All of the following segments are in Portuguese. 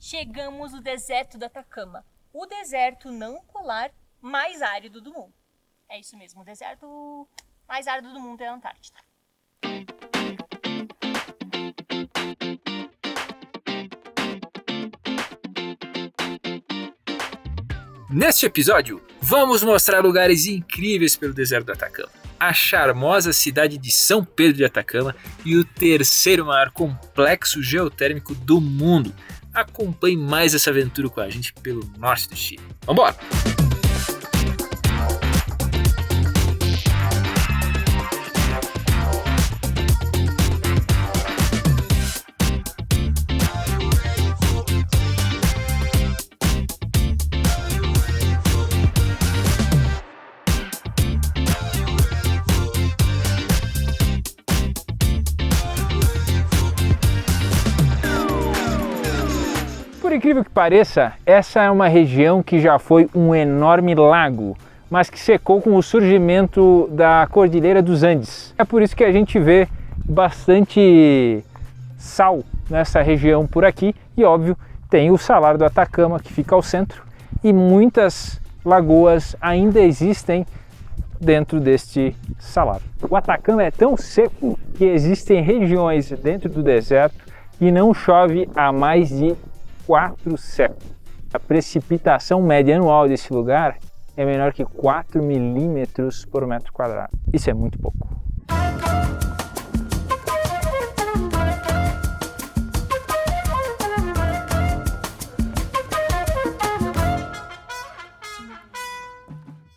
chegamos no deserto do Atacama, o deserto não polar mais árido do mundo. É isso mesmo, o deserto mais árido do mundo é a Antártida. Neste episódio, vamos mostrar lugares incríveis pelo deserto do Atacama, a charmosa cidade de São Pedro de Atacama e o terceiro maior complexo geotérmico do mundo. Acompanhe mais essa aventura com a gente pelo norte do Chile. Vambora! Por incrível que pareça, essa é uma região que já foi um enorme lago, mas que secou com o surgimento da Cordilheira dos Andes. É por isso que a gente vê bastante sal nessa região por aqui e, óbvio, tem o Salar do Atacama, que fica ao centro, e muitas lagoas ainda existem dentro deste salar. O Atacama é tão seco que existem regiões dentro do deserto e não chove há mais de 4 séculos. A precipitação média anual desse lugar é menor que 4 milímetros por metro quadrado. Isso é muito pouco.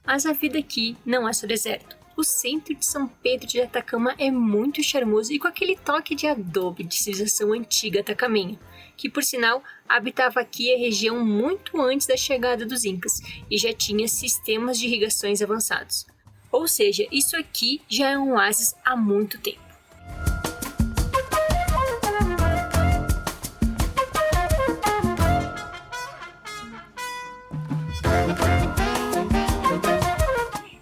Mas a vida aqui não é só deserto. O centro de São Pedro de Atacama é muito charmoso e com aquele toque de adobe de civilização antiga atacamenha, que por sinal habitava aqui a região muito antes da chegada dos Incas e já tinha sistemas de irrigações avançados. Ou seja, isso aqui já é um oásis há muito tempo.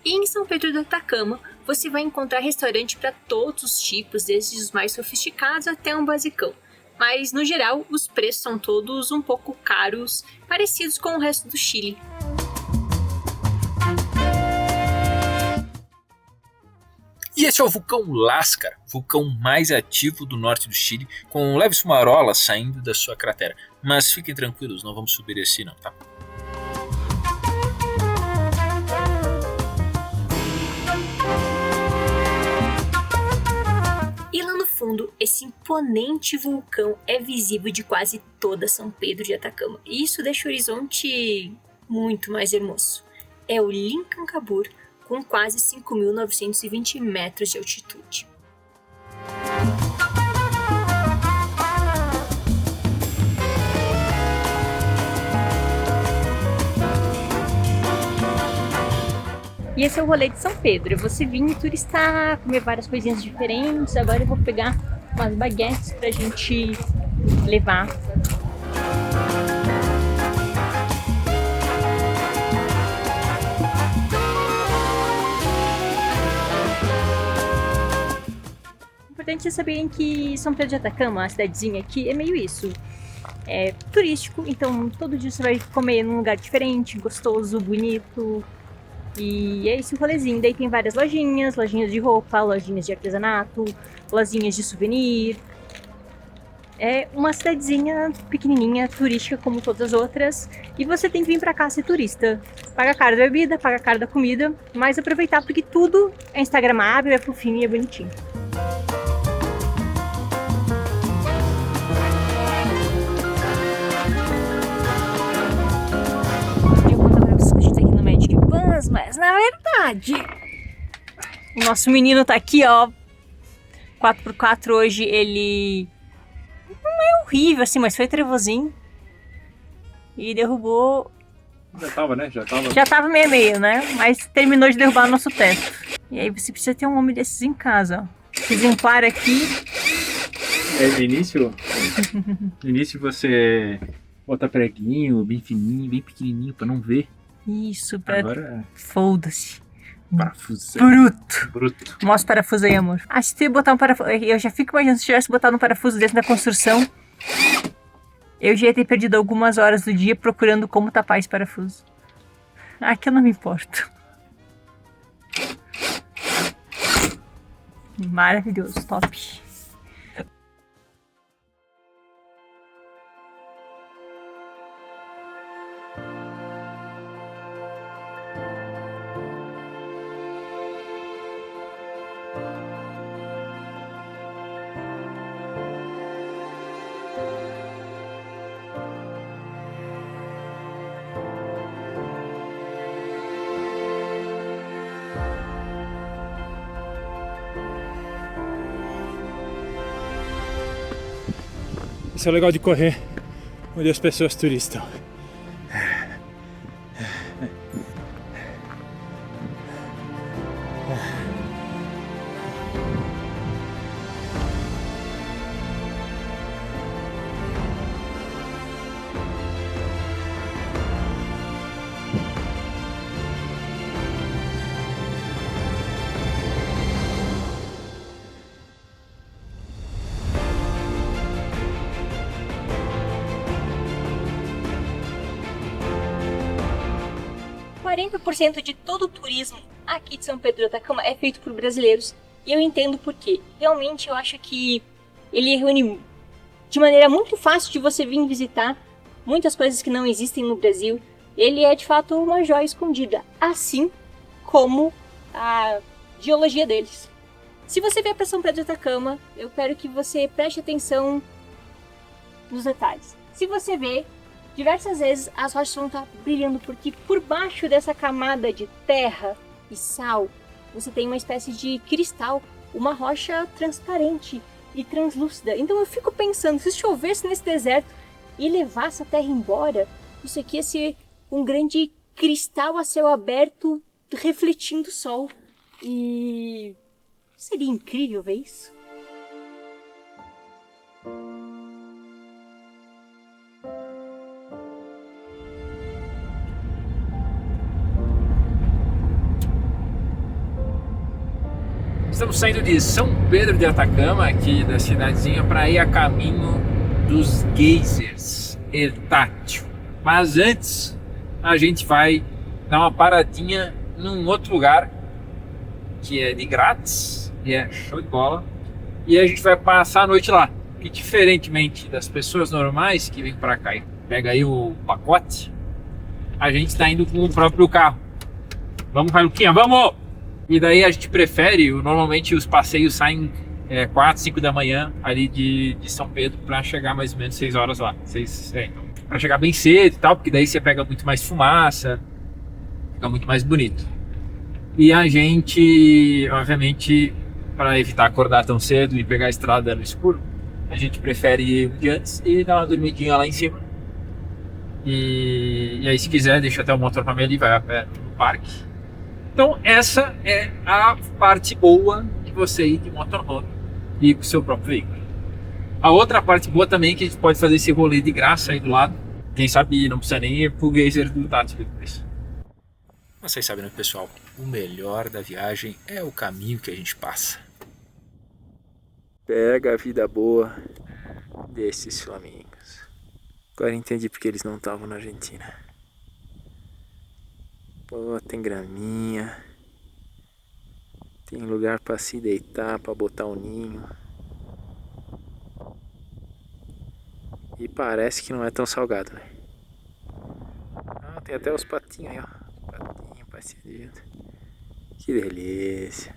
Em São Pedro do Atacama, você vai encontrar restaurante para todos os tipos, desde os mais sofisticados até um basicão. Mas, no geral, os preços são todos um pouco caros, parecidos com o resto do Chile. E esse é o vulcão Láscar, vulcão mais ativo do norte do Chile, com leves fumarolas saindo da sua cratera. Mas fiquem tranquilos, não vamos subir esse não, tá? Esse imponente vulcão é visível de quase toda São Pedro de Atacama, e isso deixa o horizonte muito mais hermoso. É o Licancabur, com quase 5.920 metros de altitude. E esse é o rolê de São Pedro. Você vir turistar, comer várias coisinhas diferentes. Agora eu vou pegar umas baguetes pra gente levar. O importante é saberem que São Pedro de Atacama, a cidadezinha aqui, é meio isso. É turístico, então todo dia você vai comer num lugar diferente, gostoso, bonito. E é esse o rolezinho. Daí tem várias lojinhas de roupa, lojinhas de artesanato, lojinhas de souvenir. É uma cidadezinha pequenininha, turística como todas as outras. E você tem que vir pra cá ser turista. Paga caro da bebida, paga caro da comida, mas aproveitar porque tudo é instagramável, é fofinho e é bonitinho. Mas na verdade, o nosso menino tá aqui, ó, 4x4 hoje, ele não é horrível assim, mas foi trevozinho e derrubou. Já tava meio, né? Mas terminou de derrubar o nosso teto. E aí você precisa ter um homem desses em casa, ó. Esse exemplar aqui. No início você bota preguinho bem fininho, bem pequenininho pra não ver. Isso, pra... Agora... Foda-se. Parafuso. Bruto. Mostra o parafuso aí, amor. Se tu botar um parafuso... Eu já fico imaginando se tivesse botado um parafuso dentro da construção. Eu já ia ter perdido algumas horas do dia procurando como tapar esse parafuso. Aqui eu não me importo. Maravilhoso, top. Isso é legal de correr onde as pessoas turistam. % de todo o turismo aqui de São Pedro do Atacama é feito por brasileiros. E eu entendo por quê. Realmente eu acho que ele reúne de maneira muito fácil de você vir visitar muitas coisas que não existem no Brasil. Ele é de fato uma joia escondida, assim como a geologia deles. Se você vier para São Pedro do Atacama, eu quero que você preste atenção nos detalhes. Se você vê, diversas vezes as rochas vão estar brilhando porque por baixo dessa camada de terra e sal, você tem uma espécie de cristal, uma rocha transparente e translúcida. Então eu fico pensando, se chovesse nesse deserto e levasse a terra embora, isso aqui ia ser um grande cristal a céu aberto refletindo o sol. E seria incrível ver isso. Estamos saindo de São Pedro de Atacama, aqui da cidadezinha, para ir a caminho dos geysers Ertátil. Mas antes, a gente vai dar uma paradinha num outro lugar que é de grátis e é show de bola. E a gente vai passar a noite lá. E diferentemente das pessoas normais que vêm para cá e pega aí o pacote, a gente está indo com o próprio carro. Vamos, Luquinha, vamos! E daí a gente prefere, normalmente os passeios saem 4, 5 da manhã ali de São Pedro para chegar mais ou menos 6 horas lá. Para chegar bem cedo e tal, porque daí você pega muito mais fumaça, fica muito mais bonito. E a gente, obviamente, para evitar acordar tão cedo e pegar a estrada no escuro, a gente prefere ir um dia antes e dar uma dormidinha lá em cima. E aí se quiser, deixa até o motor para mim ali, vai a pé no parque. Então essa é a parte boa de você ir de motorhome e com o seu próprio veículo. A outra parte boa também é que a gente pode fazer esse rolê de graça aí do lado. Quem sabe não precisa nem ir pro geyser do Tati depois. Mas vocês sabem, né, pessoal? O melhor da viagem é o caminho que a gente passa. Pega a vida boa desses flamingos. Agora entendi porque eles não estavam na Argentina. Pô, tem graminha, tem lugar para se deitar, para botar o ninho. E parece que não é tão salgado, né? Ah, tem até os patinhos aí, ó. Patinho, passeio. Que delícia.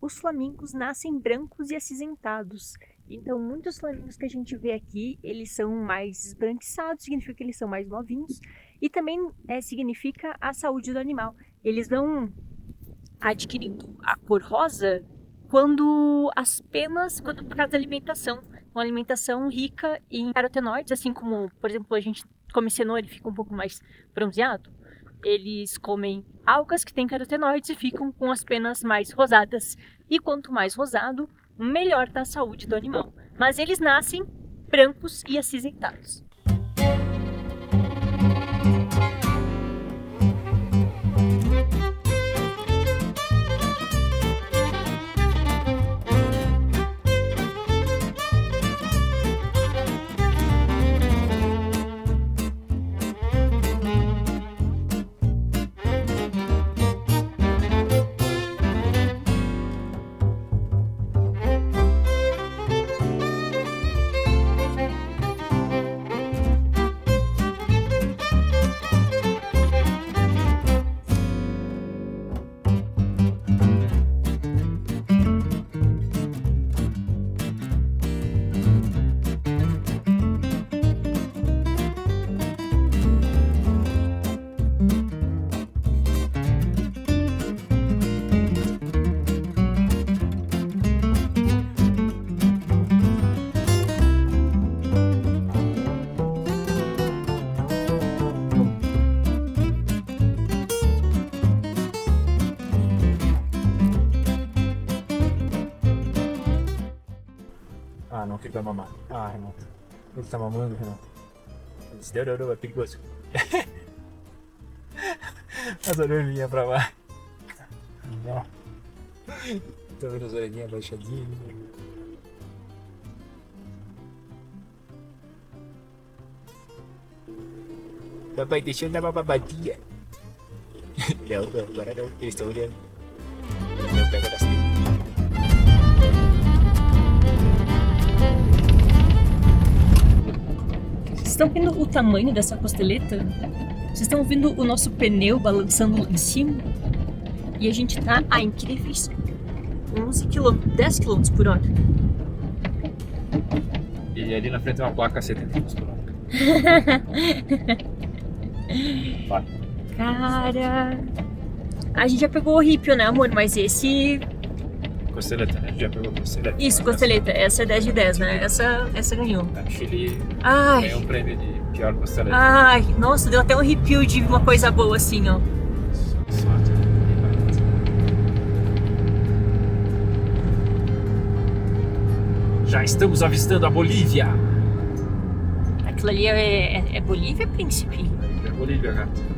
Os flamingos nascem brancos e acinzentados. Então, muitos flamingos que a gente vê aqui, eles são mais esbranquiçados, significa que eles são mais novinhos. E também significa a saúde do animal. Eles vão adquirindo a cor rosa quando as penas, por causa da alimentação. Uma alimentação rica em carotenoides, assim como, por exemplo, a gente come cenoura e fica um pouco mais bronzeado. Eles comem algas que têm carotenoides e ficam com as penas mais rosadas. E quanto mais rosado, melhor está a saúde do animal. Mas eles nascem brancos e acinzentados. pra mamar. Ah, Renato. Ele tá mamando, Renato. Ele disse, não, é perigoso. As orelhinhas pra lá. Não. Tô vendo as orelhinhas abaixadinhas. Papai, deixa eu dar uma babadinha. Não, agora não. Eles estão olhando. Não pega das tetas. Vocês estão vendo o tamanho dessa costeleta? Vocês estão ouvindo o nosso pneu balançando lá em cima? E a gente tá a incríveis 10 km por hora. E ali na frente tem uma placa 70 km por hora. Vai. Cara... A gente já pegou o Ripio, né, amor? Mas esse... Costeleta, né? Já pegou costeleta. Isso, costeleta. Essa é 10 de 10, né? Essa ganhou. Acho que ele Ai, ganhou um prêmio de pior costeleta. ai, nossa, deu até um arrepio de uma coisa boa assim, ó. Já estamos avistando a Bolívia. Aquilo ali é Bolívia, príncipe? É Bolívia, gato.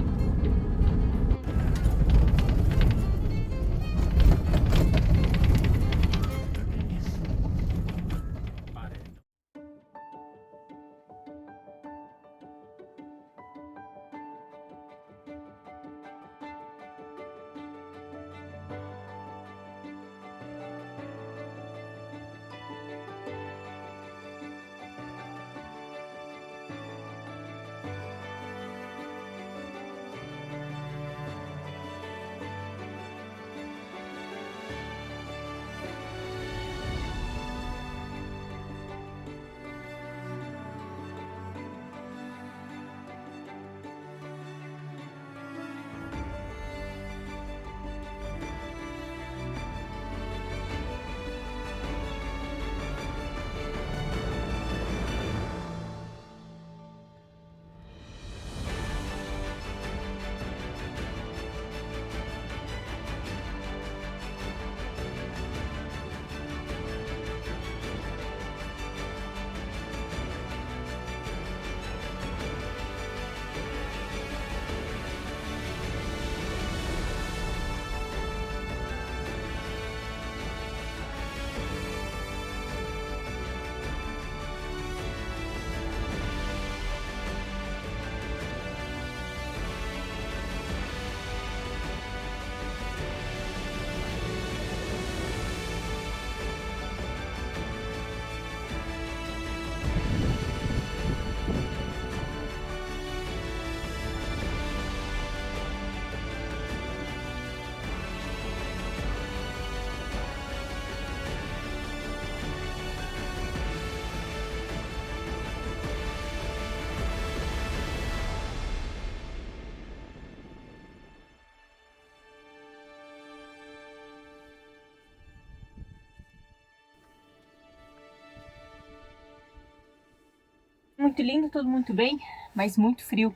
Muito lindo, tudo muito bem, mas muito frio.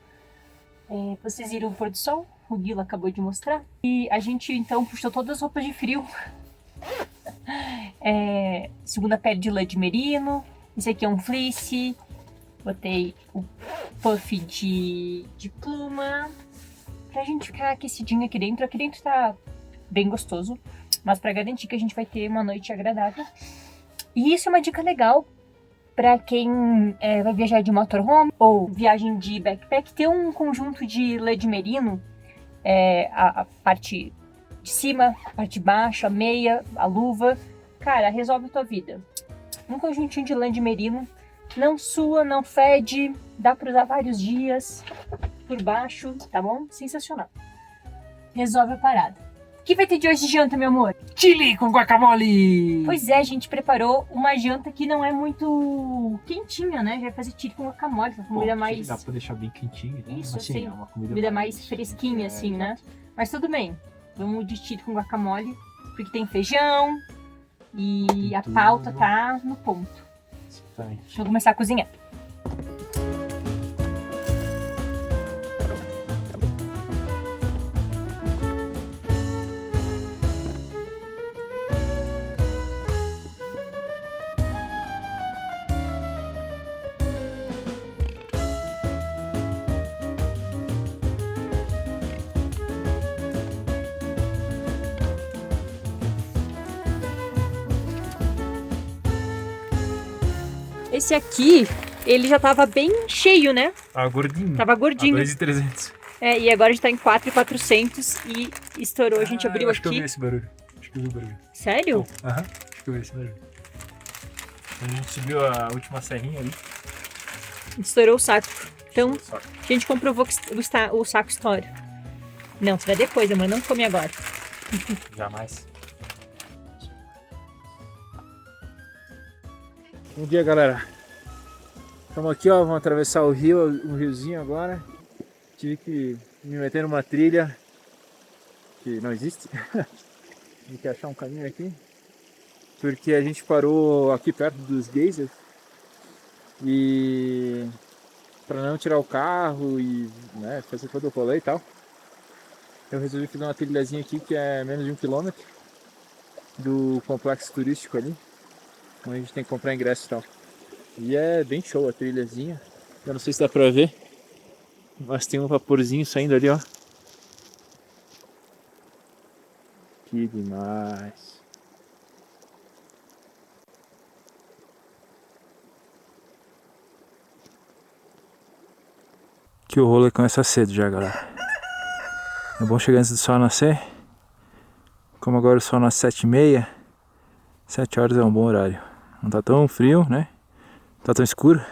Vocês viram o pôr do sol? O Guila acabou de mostrar. E a gente então puxou todas as roupas de frio. Segunda pele de lã de merino. Esse aqui é um fleece. Botei o puff de pluma. Pra gente ficar aquecidinho aqui dentro. Aqui dentro tá bem gostoso. Mas pra garantir que a gente vai ter uma noite agradável. E isso é uma dica legal para quem vai viajar de motorhome ou viagem de backpack, ter um conjunto de lã de merino, a parte de cima, a parte de baixo, a meia, a luva, cara, resolve a tua vida. Um conjuntinho de lã de merino, não sua, não fede, dá para usar vários dias por baixo, tá bom? Sensacional. Resolve a parada. O que vai ter de hoje de janta, meu amor? Chili com guacamole! Pois é, a gente preparou uma janta que não é muito quentinha, né? Já vai fazer chili com guacamole, uma comida mais... Dá pra deixar bem quentinho, né? Isso, assim, assim, é uma comida mais fresquinha, assim, né? Mas tudo bem, vamos de chili com guacamole, porque tem feijão e Tem a tudo. pauta tá no ponto. Exatamente. Deixa eu começar a cozinhar. Esse aqui, ele já tava bem cheio, né? Tava gordinho. Tava gordinho. 2.300. E agora a gente tá em 4.400 e estourou. A gente abriu acho aqui. Acho que eu vi esse barulho. Acho que eu vi o barulho. Sério? Aham, acho que eu vi esse barulho. A gente subiu a última serrinha ali. Estourou o saco. Então, a gente comprovou que o saco estoura. Não, você vai depois, amor. Não come agora. Jamais. Bom dia, galera. Estamos aqui, ó, vamos atravessar o rio, um riozinho agora. Tive que me meter numa trilha que não existe. Tem que achar um caminho aqui. Porque a gente parou aqui perto dos geysers e para não tirar o carro e, né, fazer todo o rolê e tal, eu resolvi fazer uma trilhazinha aqui que é menos de 1 quilômetro do complexo turístico ali, onde a gente tem que comprar ingresso e tal. E é bem show a trilhazinha. Eu não sei se dá pra ver, mas tem um vaporzinho saindo ali, ó. Que demais. Que o rolê começa cedo já, galera. É bom chegar antes do sol nascer. Como agora o sol nasce 7h30, 7 horas é um bom horário. Não tá tão frio, né? Não tá tão escuro.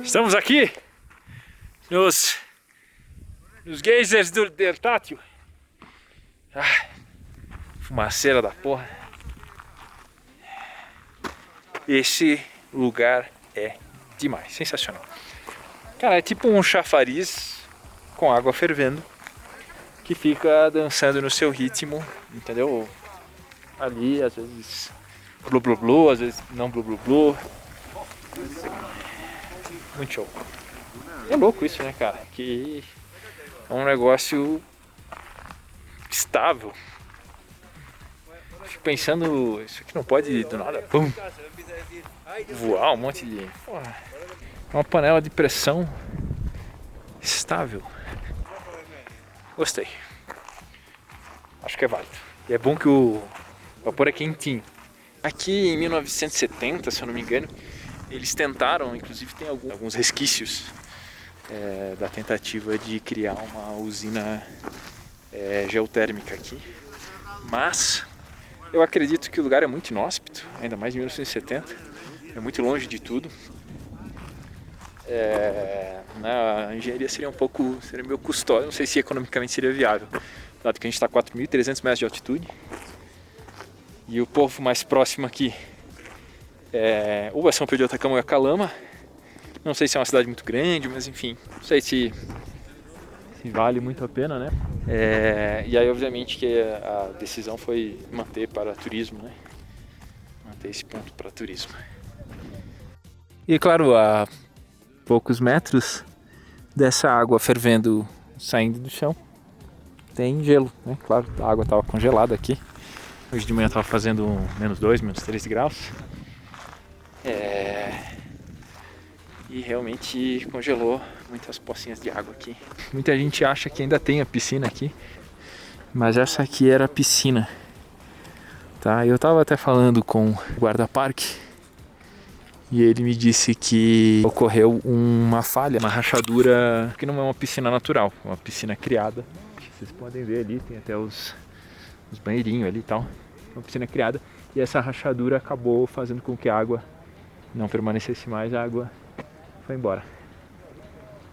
Estamos aqui nos geysers do Deltátil. Fumaceira da porra. Esse lugar é demais, sensacional. Cara, é tipo um chafariz com água fervendo que fica dançando no seu ritmo, entendeu? Ali, às vezes blu blu blu, às vezes não blu blu blu. Muito show. É louco isso, né, cara? Que é um negócio estável. Fico pensando, isso aqui não pode do nada, pum, voar um monte de... Porra, é uma panela de pressão estável. Gostei. Acho que é válido. E é bom que o vapor é quentinho. Aqui em 1970, se eu não me engano, eles tentaram, inclusive tem alguns resquícios da tentativa de criar uma usina geotérmica aqui. Mas eu acredito que o lugar é muito inóspito, ainda mais em 1970. É muito longe de tudo. A engenharia seria meio custosa, não sei se economicamente seria viável, dado que a gente está a 4.300 metros de altitude e o povo mais próximo aqui ou é São Pedro de Atacama ou é Calama. Não sei se é uma cidade muito grande, mas enfim, não sei se vale muito a pena, né? E aí obviamente que a decisão foi manter para turismo, né? Manter esse ponto para turismo. E claro, a poucos metros dessa água fervendo, saindo do chão, tem gelo, né? Claro, a água estava congelada aqui. Hoje de manhã estava fazendo -2, -3 graus. E realmente congelou muitas pocinhas de água aqui. Muita gente acha que ainda tem a piscina aqui, mas essa aqui era a piscina. Tá? Eu estava até falando com o guarda-parque e ele me disse que ocorreu uma falha, uma rachadura, que não é uma piscina natural, é uma piscina criada. Vocês podem ver ali, tem até os banheirinhos ali e tal. Uma piscina criada, e essa rachadura acabou fazendo com que a água não permanecesse mais, a água foi embora.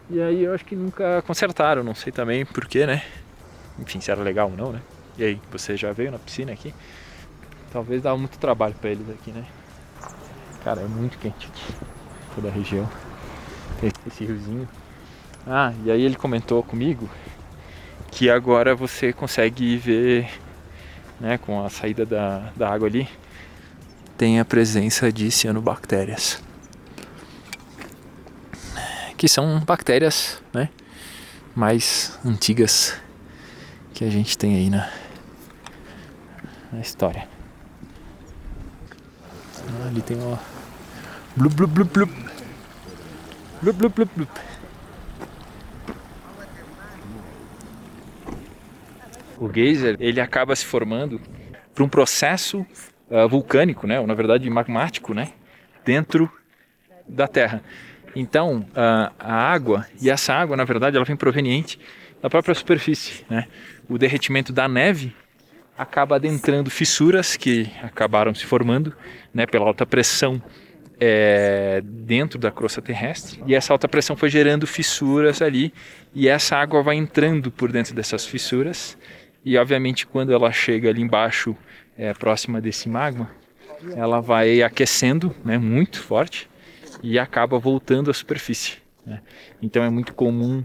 E aí eu acho que nunca consertaram, não sei também porquê, né? Enfim, se era legal ou não, né? E aí, você já veio na piscina aqui? Talvez dava muito trabalho pra eles aqui, né? Cara, é muito quente aqui, toda a região. Tem esse riozinho. E aí ele comentou comigo que agora você consegue ver, né, com a saída da água ali, tem a presença de cianobactérias. Que são bactérias, né, mais antigas que a gente tem aí na história. Ali tem uma blup blup blup blup blup blup blup blup. O geyser, ele acaba se formando por um processo vulcânico, né, ou na verdade magmático, né, dentro da Terra. Então, a água, e essa água, na verdade, ela vem proveniente da própria superfície, né? O derretimento da neve acaba adentrando fissuras que acabaram se formando, né, pela alta pressão dentro da crosta terrestre, e essa alta pressão foi gerando fissuras ali, e essa água vai entrando por dentro dessas fissuras, e obviamente quando ela chega ali embaixo, próxima desse magma, ela vai aquecendo, né, muito forte, e acaba voltando à superfície, né? Então é muito comum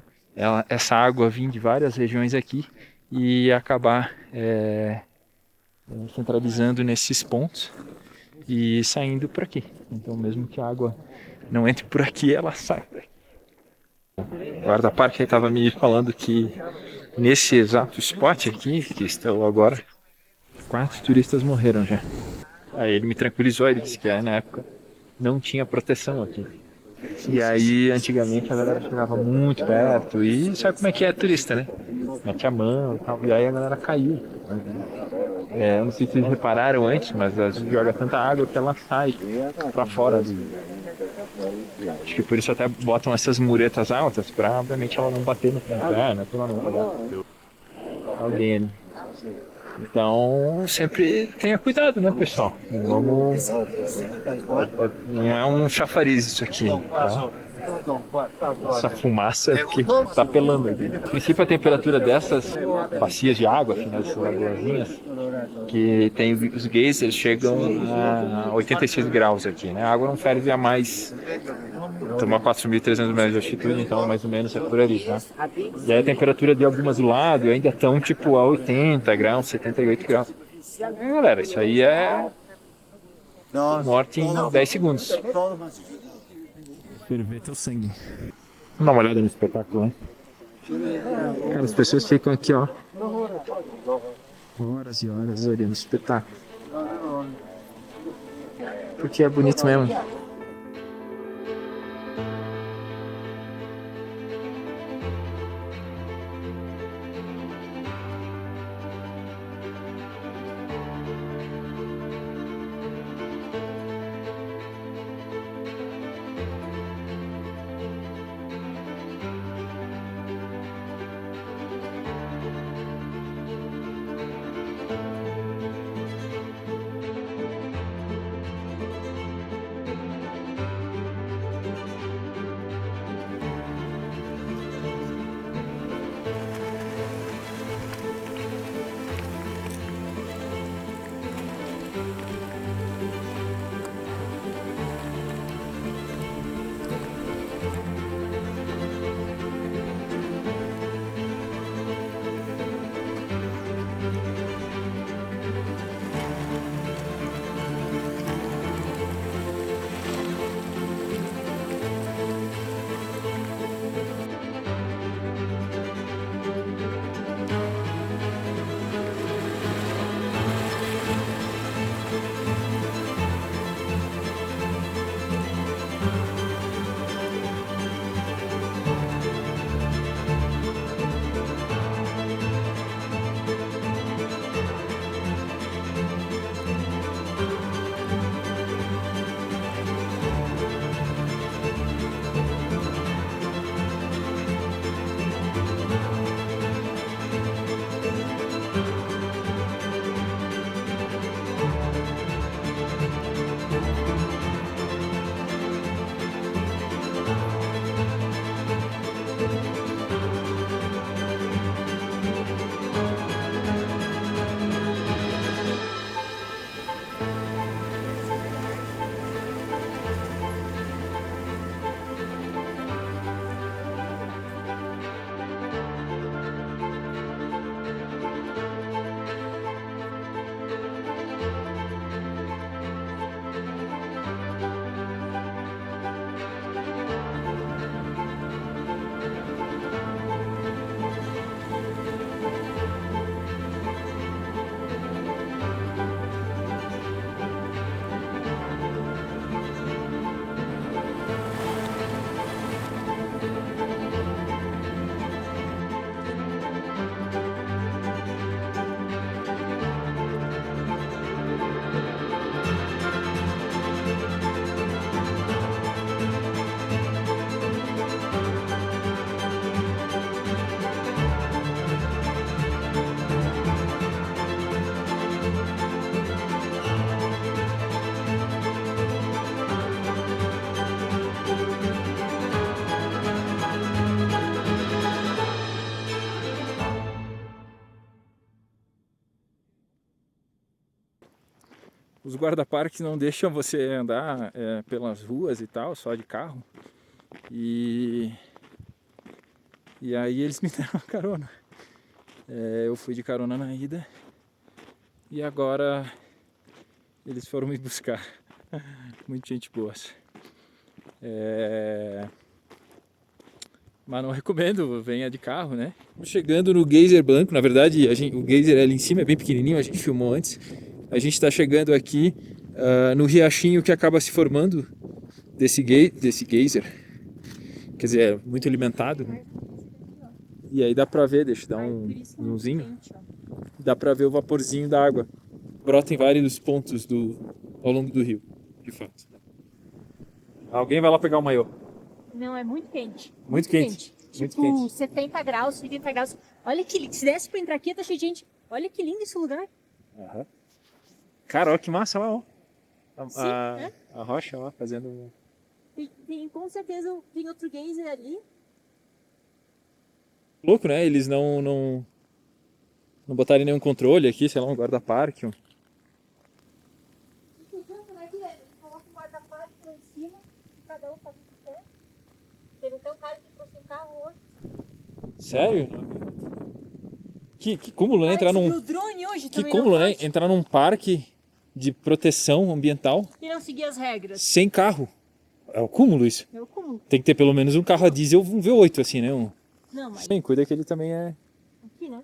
essa água vir de várias regiões aqui e acabar centralizando nesses pontos e saindo por aqui. Então mesmo que a água não entre por aqui, ela sai por aqui. O guarda-parque estava me falando que nesse exato spot aqui, que estou agora, 4 turistas morreram já. Aí ele me tranquilizou, ele disse que na época não tinha proteção aqui. E aí, antigamente, a galera chegava muito perto e sabe como é que é turista, né? Mete a mão e tal. E aí a galera caiu. Eu não sei se vocês repararam antes, mas a gente joga tanta água que ela sai pra fora. Acho que por isso até botam essas muretas altas pra, obviamente, ela não bater no pé, né? Pra não alguém ali. Então, sempre tenha cuidado, né, pessoal? Vamos... Não é um chafariz isso aqui, tá? Essa fumaça que tá pelando aqui. A princípio, a temperatura dessas bacias de água, assim, dessas lagoazinhas, que tem os geysers, chegam a 86 graus aqui, né? A água não ferve a mais... Estamos a 4.300 metros de altitude, então mais ou menos é por ali, tá? E aí a temperatura de algumas do lado ainda estão tipo a 80 graus, 78 graus. Galera, isso aí é morte em 10 segundos. ferver teu sangue. Vamos dar uma olhada no espetáculo, né? Cara, as pessoas ficam aqui, ó, horas e horas olhando o espetáculo. Porque é bonito mesmo. Os guarda-parques não deixam você andar pelas ruas e tal, só de carro. E aí eles me deram uma carona. Eu fui de carona na ida e agora eles foram me buscar. Muita gente boa. Mas não recomendo, venha de carro, né? Chegando no geyser branco, na verdade o geyser ali em cima é bem pequenininho, a gente filmou antes. A gente está chegando aqui no riachinho que acaba se formando desse geyser. Quer dizer, é muito alimentado, né? E aí dá pra ver, deixa eu dar um zoomzinho. Dá pra ver o vaporzinho da água. Brota em vários pontos ao longo do rio, de fato. Alguém vai lá pegar o maiô. Não, é muito quente. Muito quente. Muito Tipo, quente. 70 graus, 70 graus. Olha que lindo. Se desse pra entrar aqui, tá cheio de gente. Olha que lindo esse lugar. Uhum. Cara, olha que massa lá, ó. A rocha lá, fazendo... Com certeza tem outro geyser ali. Louco, né? Eles não botarem nenhum controle aqui, sei lá, um guarda-parque. Eles colocam um guarda-parque lá em cima, e cada um faz o que quer. Teve até um cara que trouxe um carro hoje. Sério? Que cúmulo, né? Entrar num... drone hoje Que cúmulo, né? Entrar num parque de proteção ambiental e não seguir as regras. sem carro. É o cúmulo isso. É o cúmulo. Tem que ter pelo menos um carro a diesel, um V8 assim, né? Não, mas Sim, cuida que ele também é... aqui, né?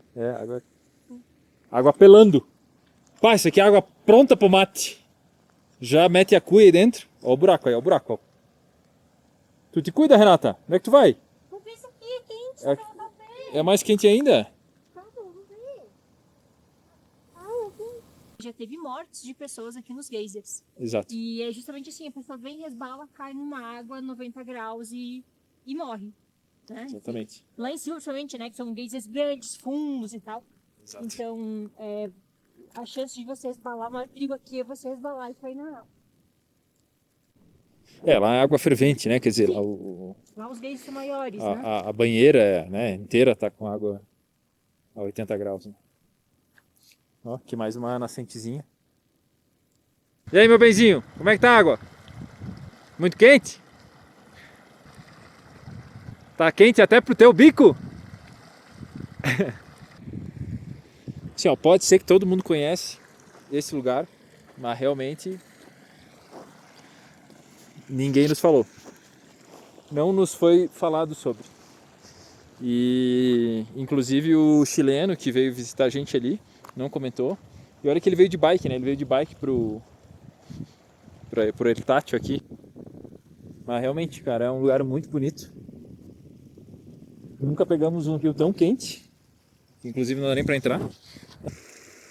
Água pelando. Pá, isso aqui é água pronta pro mate. Já mete a cuia aí dentro. Ó o buraco aí, ó o buraco, ó. Tu te cuida, Renata? Onde é que tu vai? Porque isso aqui é quente, É- pra bater. É mais quente ainda? Já teve mortes de pessoas aqui nos geysers. Exato. E é justamente assim, a pessoa vem, resbala, cai numa água 90 graus e morre. Né? Exatamente. Lá em cima, principalmente, né, que são geysers grandes, fundos e tal. Exato. Então, a chance de você resbalar, o maior perigo aqui é você resbalar e cair na água. É, lá é água fervente, né? Quer dizer, lá Lá os geysers são maiores, né? a banheira, né, inteira tá com água a 80 graus. Né? Ó, aqui mais uma nascentezinha. E aí, meu benzinho, como é que tá a água? Muito quente? Tá quente até pro teu bico? Sim, ó, pode ser que todo mundo conhece esse lugar, mas realmente ninguém nos falou. Não nos foi falado sobre. E inclusive o chileno que veio visitar a gente ali não comentou. E olha que ele veio de bike, né? Ele veio de bike pro Ertátil aqui. Mas realmente, cara, é um lugar muito bonito. Nunca pegamos um rio tão quente. Que inclusive não dá nem pra entrar.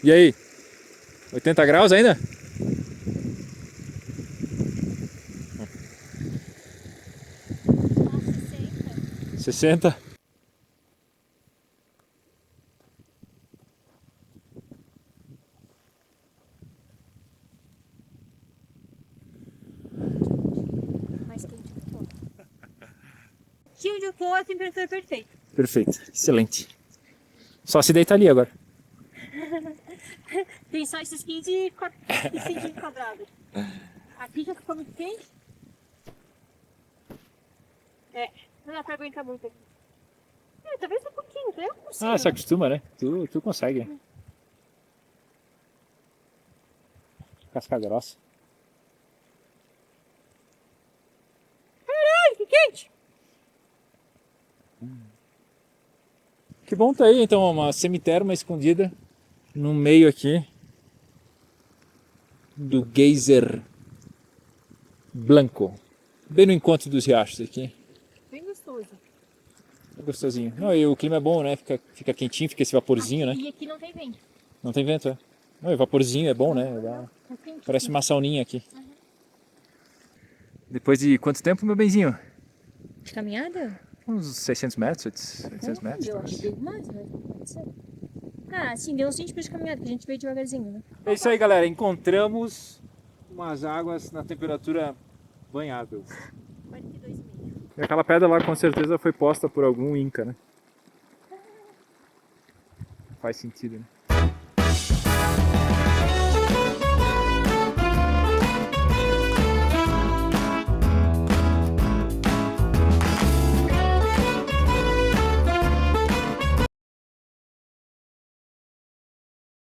E aí? 80 graus ainda? Nossa, 60? mais quente que eu tô. Aqui onde eu tô, a temperatura é perfeita. Perfeito, excelente. Só se deita ali agora. Tem só esses 15 centímetros quadrados. Aqui já ficou muito quente. Não dá pra aguentar muito aqui. Talvez um pouquinho, até eu consigo. Ah, se acostuma, né? Tu consegue. Casca grossa. Ai, que quente! Que bom tá aí, então, uma semiterma escondida no meio aqui do geyser Blanco. Bem no encontro dos riachos aqui. Bem gostoso. É gostosinho. Não, e o clima é bom, né? Fica quentinho, fica esse vaporzinho, né? E aqui não tem vento. Não tem vento, é? Não, e vaporzinho é bom, né? Tá quente. Parece uma sauninha aqui. Depois de quanto tempo, meu benzinho? De caminhada? Uns 600 metros, 800 metros. Eu acho que deu mais, mas pode ser. Ah, sim, deu uns 20 minutos de caminhada, que a gente veio devagarzinho, né? É isso aí, galera. Encontramos umas águas na temperatura banhável. 42,5. E aquela pedra lá com certeza foi posta por algum Inca, né? Faz sentido, né?